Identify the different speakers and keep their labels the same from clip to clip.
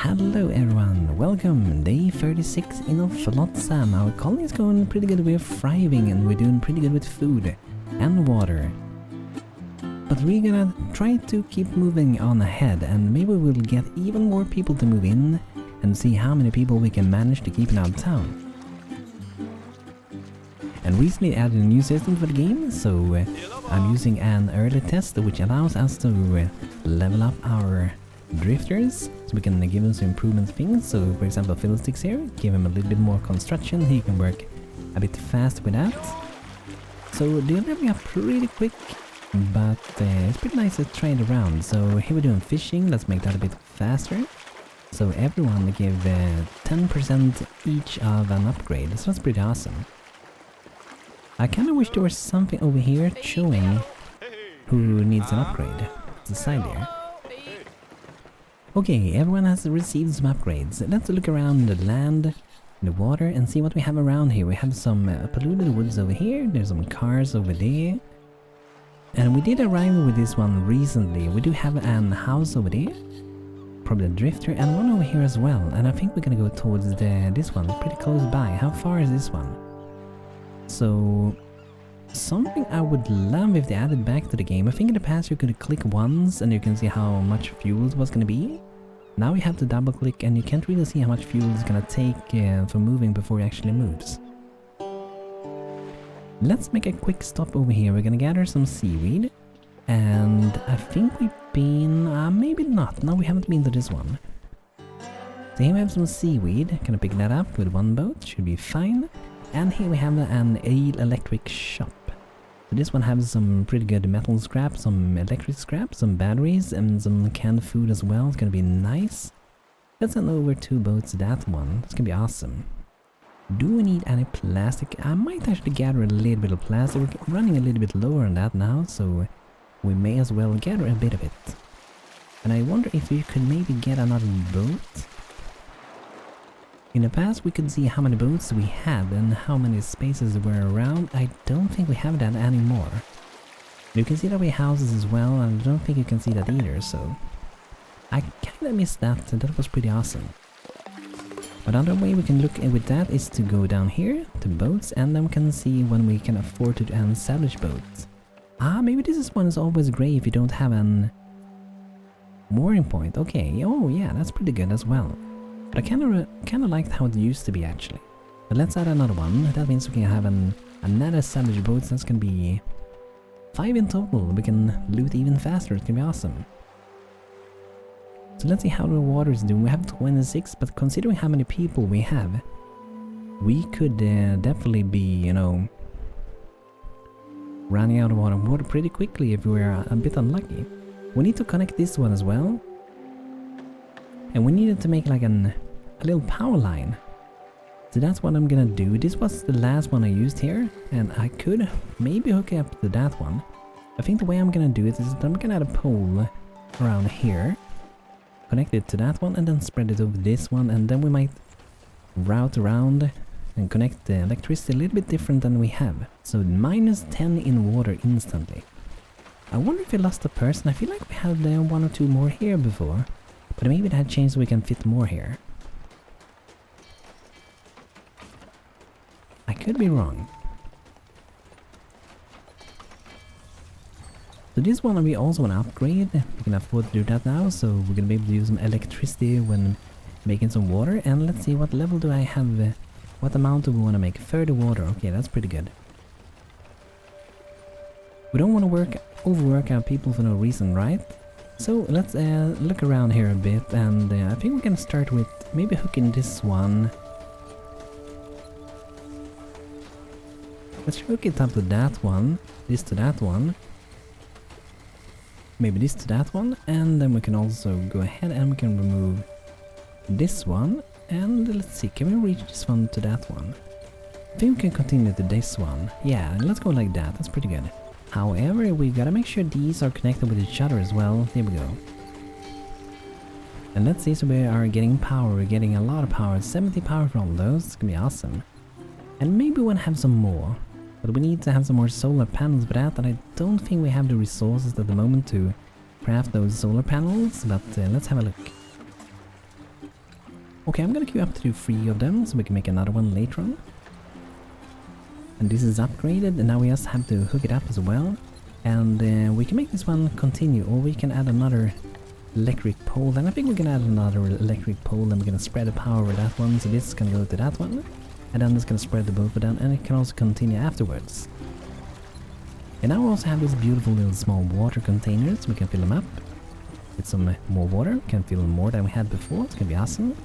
Speaker 1: Hello everyone, welcome, day 36 in Flotsam. Our colony is going pretty good, we're thriving and we're doing pretty good with food and water. But we're gonna try to keep moving on ahead and maybe we'll get even more people to move in and see how many people we can manage to keep in our town. And recently added a new system for the game, so I'm using an early test which allows us to level up our drifters, so we can give them some improvement things. So for example Fiddlesticks here, give him a little bit more construction, he can work a bit fast with that. So they're leveling up pretty quick, but it's pretty nice to try it around. So here we're doing fishing, let's make that a bit faster. So everyone give 10% each of an upgrade, so that's pretty awesome. I kinda wish there was something over here showing who needs an upgrade. It's the side there. Okay, everyone has received some upgrades. Let's look around the land, the water, and see what we have around here. We have some polluted woods over here, there's some cars over there. And we did arrive with this one recently. We do have an house over there, probably a drifter, and one over here as well. And I think we're gonna go towards this one, pretty close by. How far is this one? So, something I would love if they added back to the game. I think in the past you could click once and you can see how much fuel it was gonna be. Now you have to double click and you can't really see how much fuel it's gonna take for moving before it actually moves. Let's make a quick stop over here. We're gonna gather some seaweed. And I think we've been... maybe not. No, we haven't been to this one. So here we have some seaweed. Gonna pick that up with one boat. Should be fine. And here we have an electric shop. So this one has some pretty good metal scrap, some electric scrap, some batteries, and some canned food as well. It's gonna be nice. Let's send over 2 boats to that one. It's gonna be awesome. Do we need any plastic? I might actually gather a little bit of plastic. We're running a little bit lower on that now, so we may as well gather a bit of it. And I wonder if we could maybe get another boat. In the past we could see how many boats we had and how many spaces were around. I don't think we have that anymore. You can see that we have houses as well, and I don't think you can see that either, so... I kinda missed that, and that was pretty awesome. But another way we can look with that is to go down here to boats, and then we can see when we can afford to establish boats. Maybe this one is always grey if you don't have an mooring point. Okay, oh yeah, that's pretty good as well. But I kinda liked how it used to be actually. But let's add another one. That means we can have another established boat. That's gonna be 5 in total. We can loot even faster. It's gonna be awesome. So let's see how the water is doing. We have 26, but considering how many people we have, we could definitely be, you know, running out of water pretty quickly if we're a bit unlucky. We need to connect this one as well. And we needed to make like a little power line. So that's what I'm gonna do. This was the last one I used here, and I could maybe hook it up to that one. I think the way I'm gonna do it is that I'm gonna add a pole around here, connect it to that one, and then spread it over this one, and then we might route around and connect the electricity a little bit different than we have. So minus 10 in water instantly. I wonder if we lost a person. I feel like we had 1 or 2 more here before. But maybe that changed so we can fit more here. I could be wrong. So this one we also want to upgrade. We can afford to do that now, so we're gonna be able to use some electricity when making some water. And let's see, what level do I have? What amount do we want to make? 30 water. Okay, that's pretty good. We don't want to overwork our people for no reason, right? So let's look around here a bit, and I think we can start with maybe hooking this one. Let's hook it up to that one, this to that one, maybe this to that one, and then we can also go ahead and we can remove this one, and let's see, can we reach this one to that one? I think we can continue to this one. Yeah, let's go like that, that's pretty good. However, we gotta make sure these are connected with each other as well. There we go. And let's see, so we are getting power. We're getting a lot of power. 70 power from those. It's gonna be awesome. And maybe we wanna have some more. But we need to have some more solar panels for that. And I don't think we have the resources at the moment to craft those solar panels. But let's have a look. Okay, I'm gonna queue up to 3 of them so we can make another one later on. And this is upgraded, and now we just have to hook it up as well. And we can make this one continue, or we can add another electric pole. And I think we can add another electric pole, and we're gonna spread the power with that one. So this is gonna go to that one, and then it's gonna spread the both of them, and it can also continue afterwards. And now we also have these beautiful little small water containers. We can fill them up with some more water. We can fill more than we had before. It's gonna be awesome.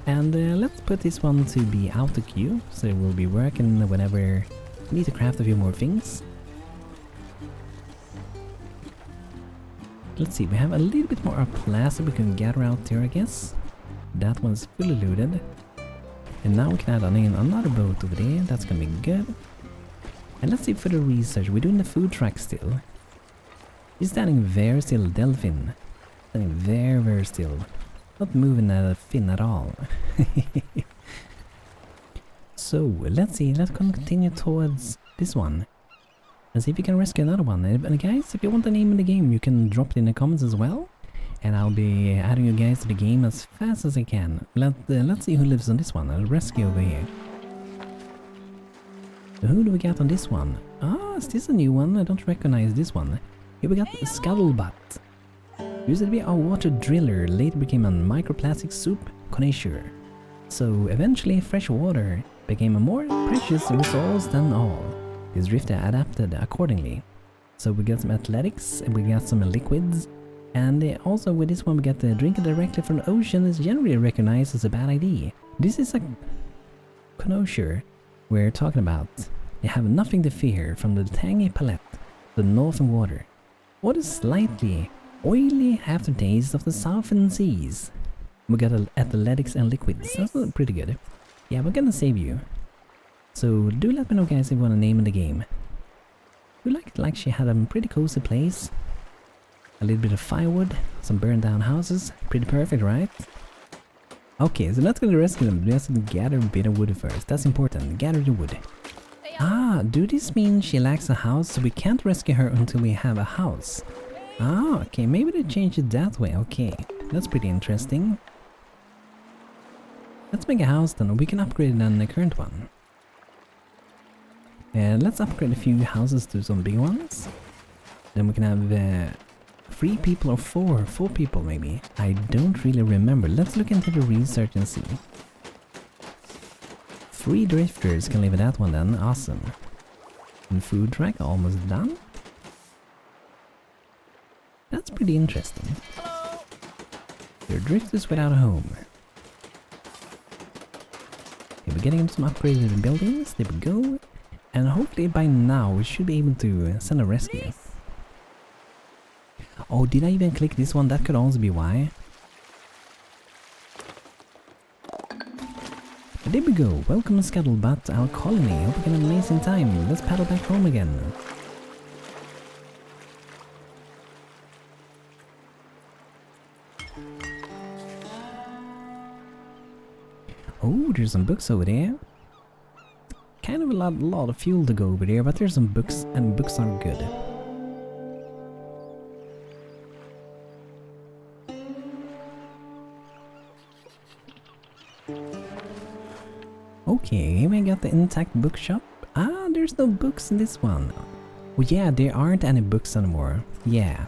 Speaker 1: And let's put this one to be out of queue, so it will be working whenever we need to craft a few more things. Let's see, we have a little bit more plastic we can gather out there, I guess. That one's fully looted. And now we can add in another boat over there. That's gonna be good. And let's see for the research. We're doing the food truck still. He's standing very still, Delphin. Standing very, very still. Not moving a fin at all. So, let's see. Let's continue towards this one. And see if we can rescue another one. And guys, if you want the name of the game, you can drop it in the comments as well. And I'll be adding you guys to the game as fast as I can. Let's see who lives on this one. I'll rescue over here. So who do we get on this one? Ah, is this a new one? I don't recognize this one. Here we got Scuttlebutt. Used to be a water driller, later became a microplastic soup connoisseur. So eventually fresh water became a more precious resource than all. This drifter adapted accordingly. So we got some athletics, and we got some liquids, and also with this one we get the drink directly from the ocean is generally recognized as a bad idea. This is a connoisseur we're talking about. They have nothing to fear from the tangy palate to the northern water, or the slightly oily aftertaste of the southern seas. We got athletics and liquids. That's pretty good. Yeah, we're gonna save you. So do let me know, guys, if you want a name in the game. We like she had a pretty cozy place. A little bit of firewood, some burned down houses. Pretty perfect, right? Okay, so let's go to rescue them. We have to gather a bit of wood first. That's important. Gather the wood. Ah, do this mean she lacks a house, so we can't rescue her until we have a house? Ah, okay, maybe they changed it that way. Okay, that's pretty interesting. Let's make a house then, or we can upgrade it on the current one. Let's upgrade a few houses to some big ones. Then we can have 3 people or 4 people maybe. I don't really remember. Let's look into the research and see. 3 drifters can live in that one then. Awesome. And food truck almost done. That's pretty interesting. They're drifters without a home. Okay, we're getting into some upgraded buildings. There we go. And hopefully by now we should be able to send a rescue. Oh, did I even click this one? That could also be why. But there we go. Welcome to Scuttlebutt, our colony. Hope you had an amazing time. Let's paddle back home again. Oh, there's some books over there. Kind of a lot of fuel to go over there, but there's some books, and books are good. Okay, here we got the intact bookshop. Ah, there's no books in this one. Oh yeah, there aren't any books anymore. Yeah,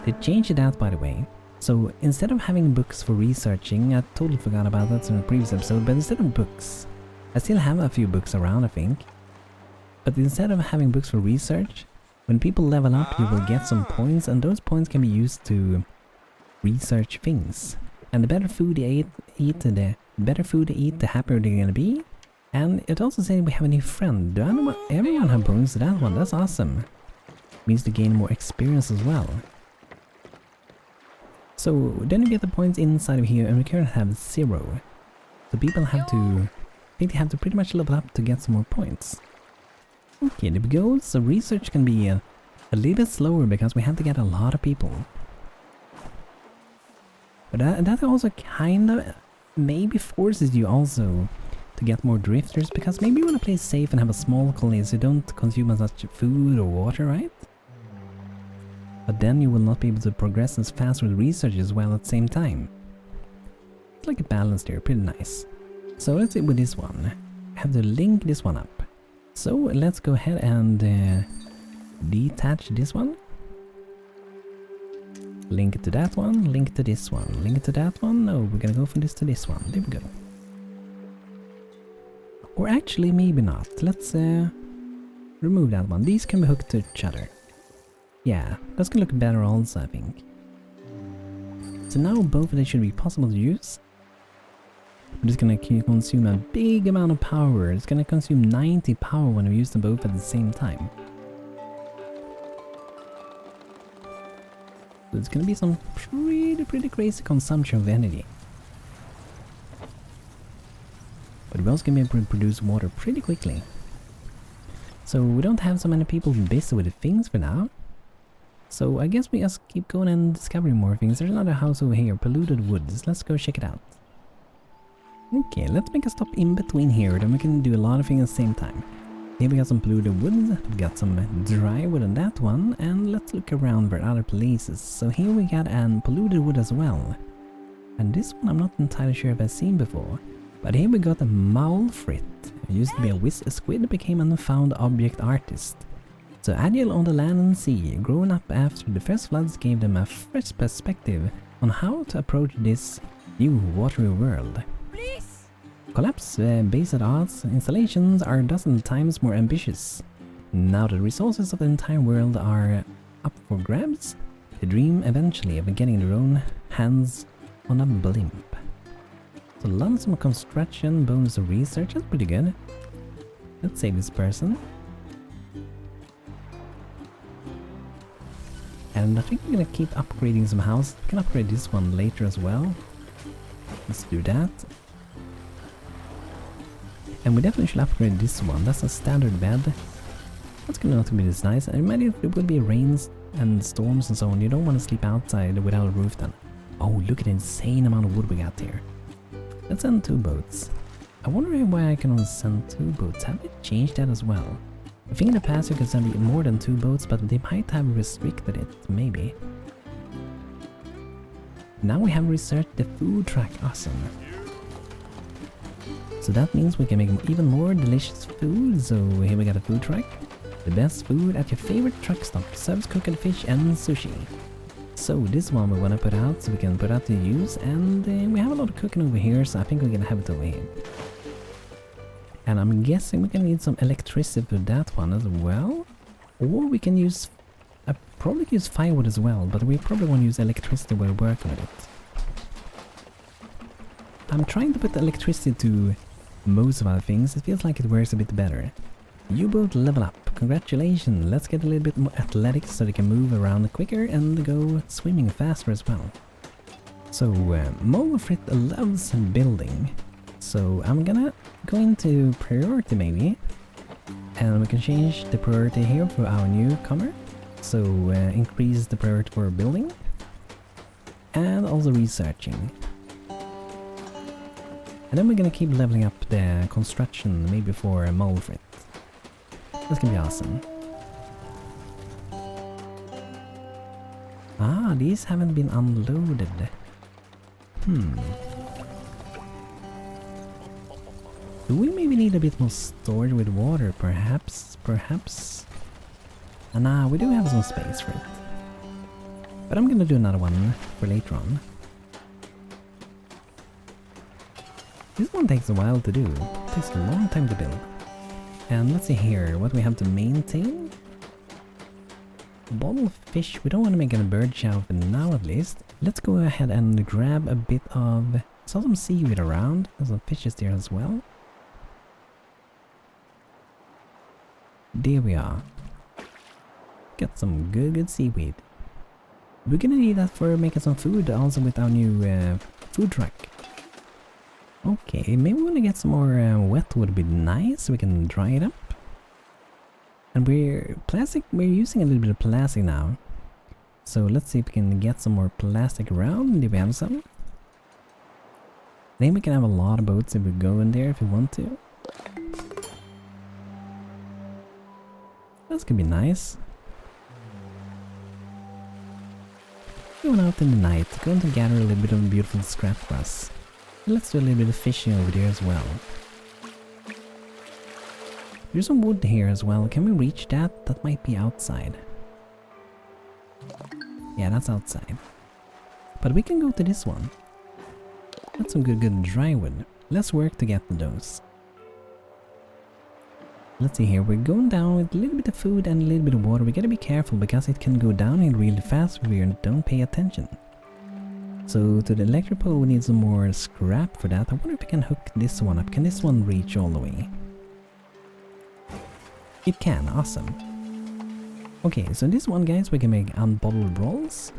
Speaker 1: they changed it out, by the way. So instead of having books for researching, I totally forgot about that in the previous episode, but instead of books, I still have a few books around, I think. But instead of having books for research, when people level up you will get some points, and those points can be used to research things. And the better food you eat, the happier they're gonna be. And it also says we have a new friend. Everyone have bonus to that one, that's awesome. Means to gain more experience as well. So then you get the points inside of here, and we currently have 0. So people have to, I think they have to pretty much level up to get some more points. Okay, there we go. So research can be a little bit slower because we have to get a lot of people. But that also kind of maybe forces you also to get more drifters, because maybe you want to play safe and have a small colony so you don't consume as much food or water, right? But then you will not be able to progress as fast with research as well at the same time. It's like a balance there, pretty nice. So let's see with this one. I have to link this one up. So let's go ahead and detach this one. Link it to that one, link it to this one, link it to that one. No, we're gonna go from this to this one. There we go. Or actually, maybe not. Let's remove that one. These can be hooked to each other. Yeah, that's gonna look better also, I think. So now both of them should be possible to use. But it's gonna consume a big amount of power. It's gonna consume 90 power when we use them both at the same time. So it's gonna be some pretty crazy consumption of energy. But we're also gonna be able to produce water pretty quickly. So we don't have so many people busy with the things for now. So I guess we just keep going and discovering more things. There's another house over here, polluted woods. Let's go check it out. Okay, let's make a stop in between here, then we can do a lot of things at the same time. Here we got some polluted woods, we got some dry wood on that one, and let's look around for other places. So here we got an polluted wood as well. And this one I'm not entirely sure if I've seen before. But here we got a Malfrit. It used to be a squid, became an unfound object artist. So agile on the land and sea, growing up after the first floods gave them a fresh perspective on how to approach this new watery world. Collapse-based arts installations are a dozen times more ambitious. Now the resources of the entire world are up for grabs, they dream eventually of getting their own hands on a blimp. So lots of construction, bonus of research, that's pretty good. Let's save this person. And I think we're gonna keep upgrading some houses. We can upgrade this one later as well. Let's do that. And we definitely should upgrade this one. That's a standard bed. That's gonna not be this nice. I imagine it will be rains and storms and so on. You don't want to sleep outside without a roof then. Oh, look at the insane amount of wood we got here. Let's send 2 boats. I wonder why I can only send 2 boats. Have they changed that as well? I think in the past you could send more than 2 boats, but they might have restricted it, maybe. Now we have researched the food truck. Awesome. So that means we can make even more delicious food. So here we got a food truck. The best food at your favorite truck stop. Serves cooked fish and sushi. So this one we want to put out, so we can put out to use. And we have a lot of cooking over here, so I think we're gonna have it over here. And I'm guessing we can need some electricity for that one as well. Or we can use... I probably use firewood as well, but we probably want to use electricity while working with it. I'm trying to put the electricity to most of our things. It feels like it works a bit better. U-boat level up. Congratulations. Let's get a little bit more athletics so they can move around quicker and go swimming faster as well. So Molfrit loves building. So I'm gonna go into priority maybe. And we can change the priority here for our newcomer. So increase the priority for building. And also researching. And then we're gonna keep leveling up the construction maybe for Molfrit. That's gonna be awesome. Ah, these haven't been unloaded. Do we maybe need a bit more storage with water, perhaps? Nah, we do have some space for it. But I'm gonna do another one for later on. This one takes a while to do. It takes a long time to build. And let's see here, what we have to maintain. Bottle fish, we don't want to make a bird chow for now at least. Let's go ahead and grab a bit of... I saw some seaweed around, there's some fishes there as well. There we are. Got some good seaweed. We're gonna need that for making some food also with our new food truck. Okay, maybe we want to get some more wet wood, would be nice, so we can dry it up. And we're using a little bit of plastic now. So let's see if we can get some more plastic around. Do we have some? Then we can have a lot of boats if we go in there if we want to. That's gonna be nice. Going out in the night, going to gather a little bit of beautiful scrap for us. Let's do a little bit of fishing over there as well. There's some wood here as well. Can we reach that? That might be outside. Yeah, that's outside. But we can go to this one. That's some good dry wood. Let's work to get those. Let's see here. We're going down with a little bit of food and a little bit of water. We gotta be careful because it can go downhill really fast if we don't pay attention. So to the electric pole we need some more scrap for that. I wonder if we can hook this one up. Can this one reach all the way? It can, awesome. Okay, so this one, guys, we can make unbottled rolls.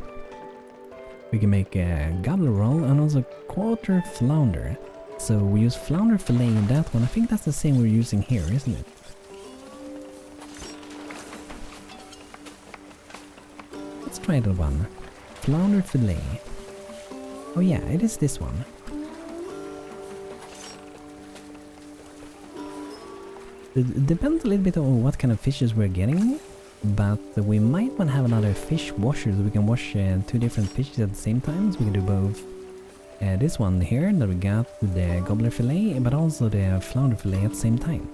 Speaker 1: We can make a gobbler roll and also quarter flounder. So we use flounder fillet in that one. I think that's the same we're using here, isn't it? Let's try that one. Flounder fillet. Oh yeah, it is this one. It depends a little bit on what kind of fishes we're getting, but we might want to have another fish washer so we can wash two different fishes at the same time. So we can do both this one here that we got with the gobbler fillet, but also the flounder fillet at the same time.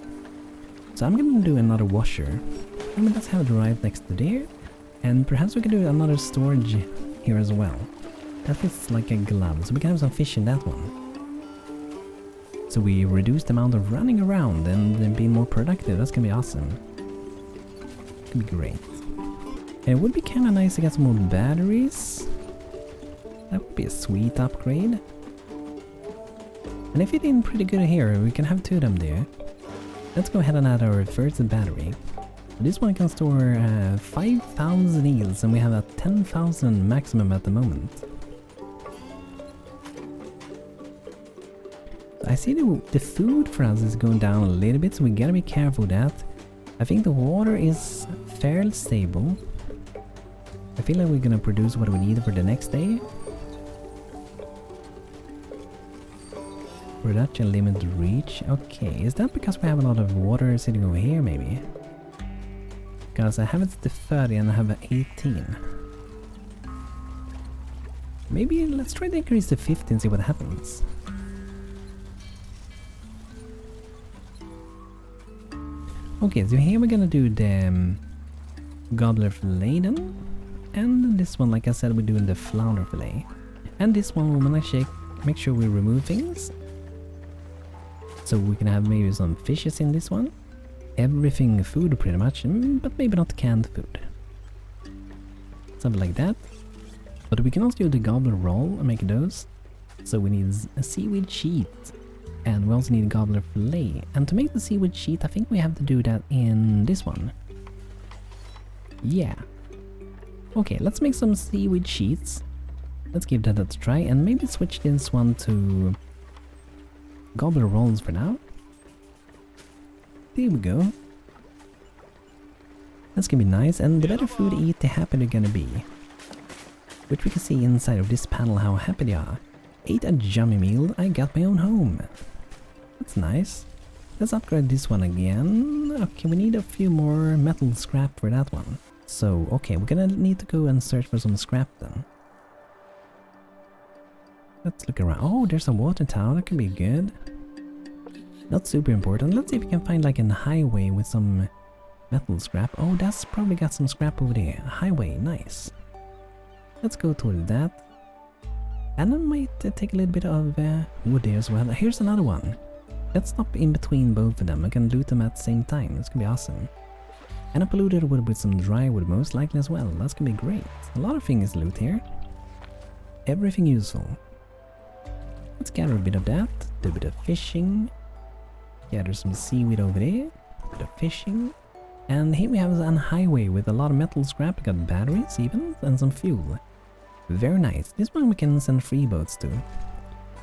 Speaker 1: So I'm going to do another washer. I mean, let's have it right next to there, and perhaps we can do another storage here as well. That fits like a glove, so we can have some fish in that one. So we reduce the amount of running around and then be more productive. That's gonna be awesome. Could be great. And it would be kind of nice to get some more batteries. That would be a sweet upgrade. And if it ain't pretty good here, we can have two of them there. Let's go ahead and add our first battery. This one can store 5,000 eels and we have a 10,000 maximum at the moment. I see the food for us is going down a little bit, so we gotta be careful with that. I think the water is fairly stable. I feel like we're gonna produce what we need for the next day. Production limit reach. Okay, is that because we have a lot of water sitting over here maybe? Because I have it to 30 and I have an 18. Maybe let's try to increase to 50 and see what happens. Okay, so here we're gonna do the gobbler fillet then. And this one, like I said, we're doing the flounder fillet. And this one we're gonna make sure we remove things. So we can have maybe some fishes in this one. Everything food pretty much, but maybe not canned food. Something like that. But we can also do the gobbler roll and make those. So we need a seaweed sheet. And we also need gobbler fillet. And to make the seaweed sheet, I think we have to do that in this one. Yeah. Okay, let's make some seaweed sheets. Let's give that a try and maybe switch this one to gobbler rolls for now. There we go. That's gonna be nice, and the better food you eat, the happier they're gonna be. Which we can see inside of this panel how happy they are. Ate a yummy meal, I got my own home. That's nice. Let's upgrade this one again. Okay, we need a few more metal scrap for that one. So, okay, we're gonna need to go and search for some scrap then. Let's look around. Oh, there's a water tower, that could be good. Not super important. Let's see if we can find like a highway with some metal scrap. Oh, that's probably got some scrap over there. A highway, nice. Let's go toward that. And I might take a little bit of wood there as well. Here's another one. Let's stop in between both of them. I can loot them at the same time. That's gonna be awesome. And I polluted wood with some dry wood most likely as well. That's gonna be great. A lot of things to loot here. Everything useful. Let's gather a bit of that. Do a bit of fishing. Gather some seaweed over there. A bit of fishing. And here we have a highway with a lot of metal scrap. We got batteries even and some fuel. Very nice. This one we can send free boats to.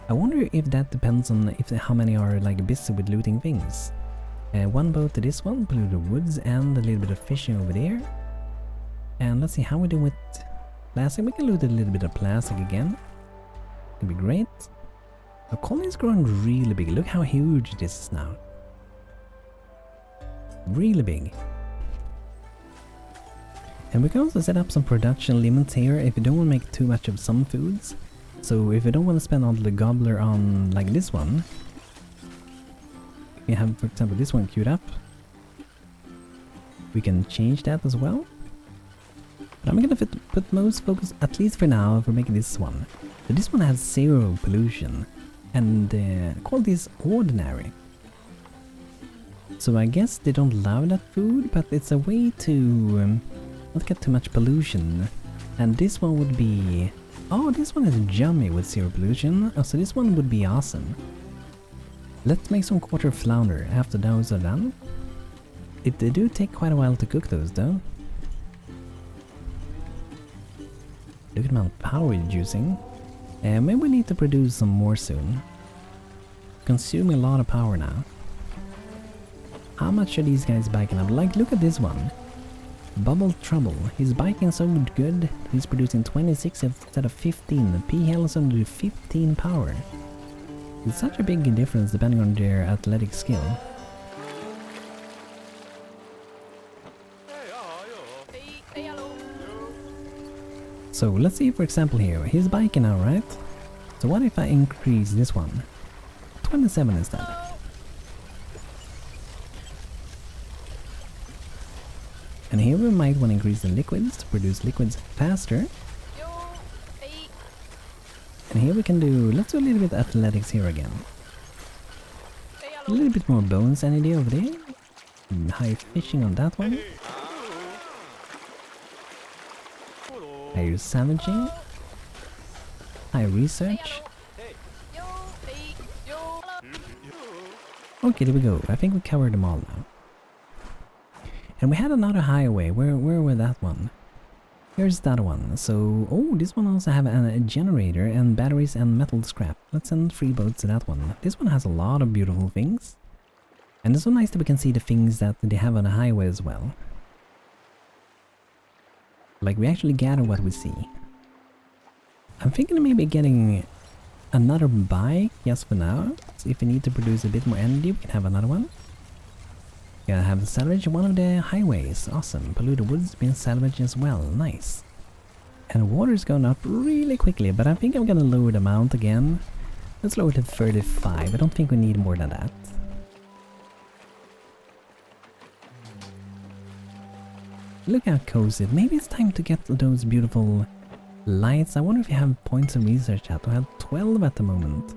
Speaker 1: I wonder if that depends on how many are like busy with looting things. One boat to this one, polluted woods, and a little bit of fishing over there. And let's see how we do with plastic. We can loot a little bit of plastic again. It'll be great. The colony is growing really big. Look how huge this is now. Really big. And we can also set up some production limits here if you don't want to make too much of some foods. So if you don't want to spend all the gobbler on like this one, we have, for example, this one queued up. We can change that as well. But I'm gonna put most focus, at least for now, for making this one. So this one has 0 pollution, and quality is ordinary. So I guess they don't love that food, but it's a way to not get too much pollution. And this one would be... Oh, this one is yummy with 0 pollution. Oh, so this one would be awesome. Let's make some quarter flounder after those are done. They do take quite a while to cook those though. Look at the amount of power it's using. Maybe we need to produce some more soon. Consuming a lot of power now. How much are these guys biking up? Like, look at this one. Bubble Trouble. He's biking so good. He's producing 26 instead of 15. P-Hell is only 15 power. It's such a big difference depending on their athletic skill. So let's see, for example here, he's biking now, right? So what if I increase this one? 27 instead. And here we might want to increase the liquids to produce liquids faster. And here we can do, let's do a little bit of athletics here again. A little bit more bones energy over there. High fishing on that one. Higher scavenging. High research. Okay, there we go. I think we covered them all now. And we had another highway. Where were that one? Here's that one. So, oh, this one also have a generator and batteries and metal scrap. Let's send 3 boats to that one. This one has a lot of beautiful things. And it's so nice that we can see the things that they have on the highway as well. Like, we actually gather what we see. I'm thinking of maybe getting another bike, just for now. So if we need to produce a bit more energy, we can have another one. Gotta have to salvage one of the highways. Awesome. Polluted woods being salvaged as well. Nice. And water's going up really quickly, but I think I'm gonna lower the amount again. Let's lower it to 35. I don't think we need more than that. Look how cozy. Maybe it's time to get those beautiful lights. I wonder if you have points of research at. We have 12 at the moment.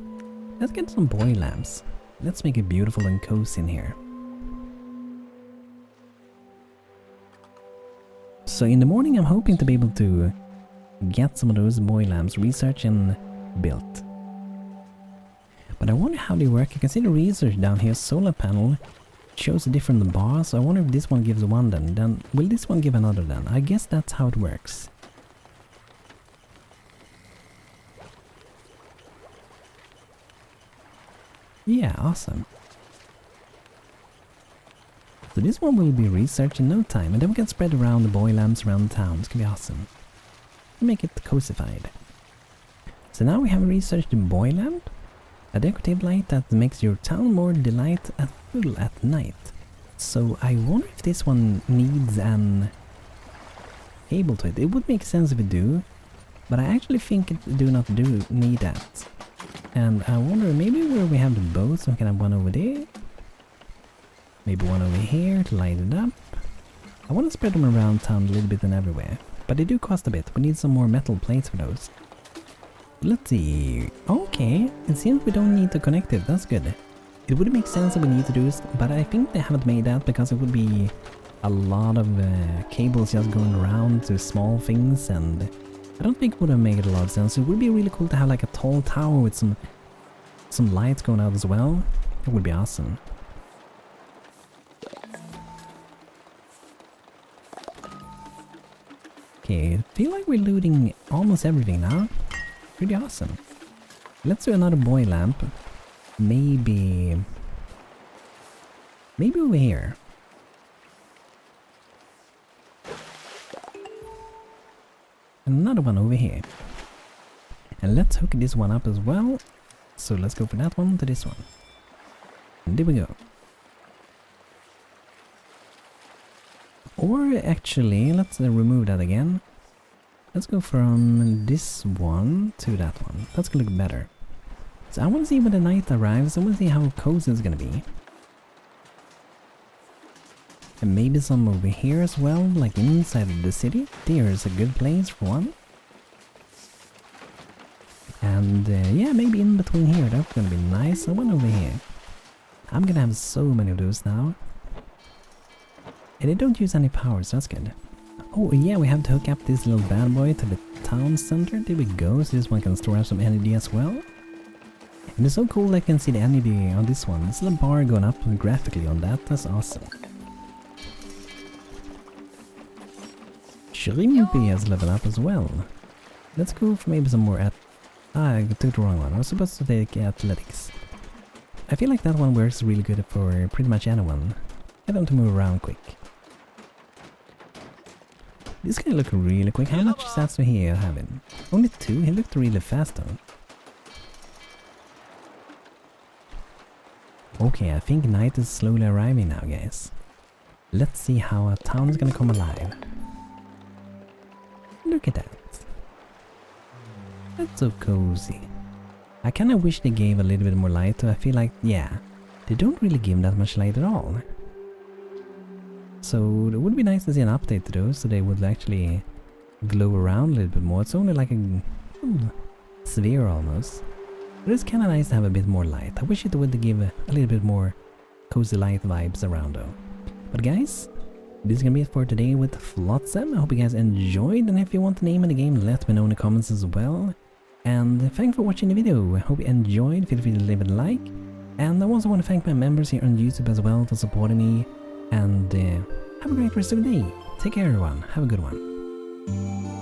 Speaker 1: Let's get some boy lamps. Let's make it beautiful and cozy in here. So in the morning I'm hoping to be able to get some of those boy lamps researched and built. But I wonder how they work. You can see the research down here. Solar panel shows a different bar, so I wonder if this one gives one then will this one give another then? I guess that's how it works. Yeah, awesome. So this one will be researched in no time, and then we can spread around the boy lamps around town. It's gonna be awesome. Make it cozified. So now we have researched the boy lamp, a decorative light that makes your town more delightful at night. So I wonder if this one needs an cable to it. It would make sense if it do, but I actually think it do not need that. And I wonder maybe where we have the boats, so we can have one over there. Maybe one over here to light it up. I want to spread them around town a little bit and everywhere. But they do cost a bit. We need some more metal plates for those. Let's see. Okay, it seems we don't need to connect it. That's good. It would make sense that we need to do this, but I think they haven't made that because it would be a lot of cables just going around to small things, and I don't think it would have made a lot of sense. It would be really cool to have like a tall tower with some lights going out as well. It would be awesome. Okay, I feel like we're looting almost everything now. Pretty awesome. Let's do another boy lamp. Maybe over here. Another one over here. And let's hook this one up as well. So let's go from that one to this one. And there we go. Or actually, let's remove that again. Let's go from this one to that one. That's gonna look better. So I want to see when the night arrives. I want to see how cozy it's gonna be. And maybe some over here as well, like inside of the city. There's a good place for one. And yeah, maybe in between here. That's gonna be nice. And one over here. I'm gonna have so many of those now. And they don't use any power, so that's good. Oh yeah, we have to hook up this little bad boy to the town center. There we go, so this one can store up some energy as well. And it's so cool I can see the energy on this one. This little bar going up graphically on that, that's awesome. Shrimpy has leveled up as well. Let's go for maybe some more I took the wrong one. I was supposed to take athletics. I feel like that one works really good for pretty much anyone. Get them to move around quick. This guy looked really quick. How much stats do he have in? Only 2? He looked really fast though. Okay, I think night is slowly arriving now, guys. Let's see how a town is gonna come alive. Look at that. That's so cozy. I kinda wish they gave a little bit more light though. I feel like, yeah, they don't really give that much light at all. So it would be nice to see an update to those so they would actually glow around a little bit more. It's only like a sphere almost. But it's kinda nice to have a bit more light. I wish it would give a little bit more cozy light vibes around though. But guys, this is gonna be it for today with Flotsam. I hope you guys enjoyed, and if you want the name of the game, let me know in the comments as well. And thanks for watching the video. I hope you enjoyed. Feel free to leave a like. And I also want to thank my members here on YouTube as well for supporting me. And have a great rest of the day. Take care everyone. Have a good one.